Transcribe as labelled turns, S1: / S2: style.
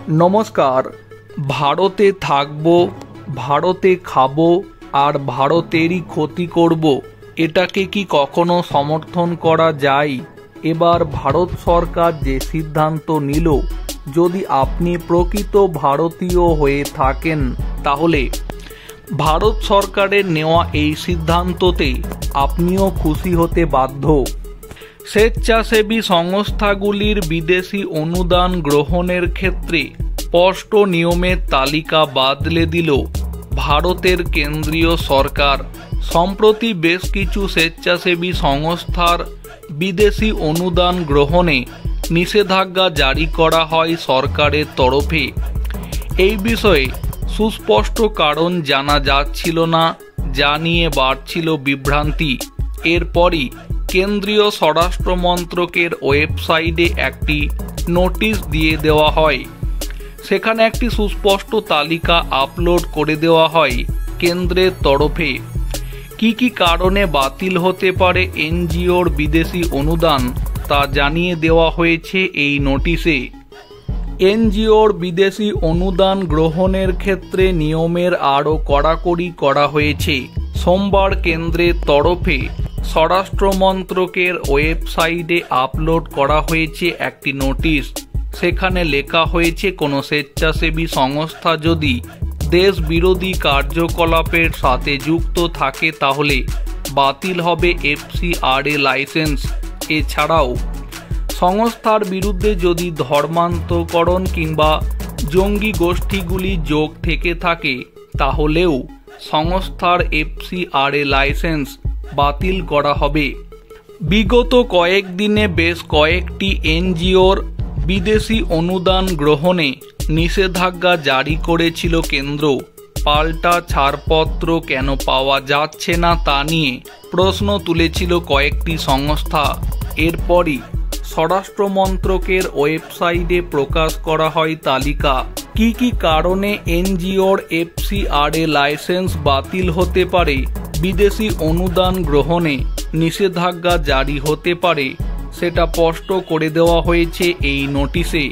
S1: নমস্কার। ভারতে থাকবো, ভারতে খাবো আর ভারতেরই ক্ষতি করব, এটাকে কি কখনো সমর্থন করা যায়? এবার ভারত সরকার যে সিদ্ধান্ত নিল, যদি আপনি প্রকৃত ভারতীয় হয়ে থাকেন তাহলে ভারত সরকারের নেওয়া এই সিদ্ধান্ততে আপনিও খুশি হতে বাধ্য। স্বেচ্ছাসেবী সংস্থাগুলির বিদেশি অনুদান গ্রহণের ক্ষেত্রে স্পষ্ট নিয়মের তালিকা বাদলে দিল ভারতের কেন্দ্রীয় সরকার। সম্প্রতি বেশ কিছু স্বেচ্ছাসেবী সংস্থার বিদেশি অনুদান গ্রহণে নিষেধাজ্ঞা জারি করা হয় সরকারের তরফে। এই বিষয়ে সুস্পষ্ট কারণ জানা যাচ্ছিল না, যা নিয়ে বাড়ছিল বিভ্রান্তি। এরপরই কেন্দ্রীয় স্বরাষ্ট্র মন্ত্রকের ওয়েবসাইটে একটি নোটিশ দিয়ে দেওয়া হয়। সেখানে একটি সুস্পষ্ট তালিকা আপলোড করে দেওয়া হয় কেন্দ্রের তরফে। কি কারণে বাতিল হতে পারে এনজিওর বিদেশি অনুদান তা জানিয়ে দেওয়া হয়েছে এই নোটিশে। এনজিওর বিদেশি অনুদান গ্রহণের ক্ষেত্রে নিয়মের আরও কড়াকড়ি করা হয়েছে। সোমবার কেন্দ্রের তরফে স্বরাষ্ট্র মন্ত্রকের ওয়েবসাইটে আপলোড করা হয়েছে একটি নোটিশ। সেখানে লেখা হয়েছে, কোনো স্বেচ্ছাসেবী সংস্থা যদি দেশ বিরোধী কার্যকলাপের সাথে যুক্ত থাকে তাহলে বাতিল হবে FCRA লাইসেন্স। এছাড়াও সংস্থার বিরুদ্ধে যদি ধর্মান্তকরণ কিংবা জঙ্গি গোষ্ঠীগুলি যোগ থেকে থাকে তাহলেও সংস্থার FCRA লাইসেন্স বাতিল করা হবে। বিগত কয়েকদিনে বেশ কয়েকটি এনজিওর বিদেশি অনুদান গ্রহণে নিষেধাজ্ঞা জারি করেছিল কেন্দ্র। পাল্টা ছাড়পত্র কেন পাওয়া যাচ্ছে না তা নিয়ে প্রশ্ন তুলেছিল কয়েকটি সংস্থা। এরপরই স্বরাষ্ট্র মন্ত্রকের ওয়েবসাইটে প্রকাশ করা হয় তালিকা। কি কারণে এনজিওর FCRA লাইসেন্স বাতিল হতে পারে, বিদেশি অনুদান গ্রহণে নিষেধাজ্ঞা জারি হতে পারে, সেটা স্পষ্ট করে দেওয়া হয়েছে এই নোটিশে।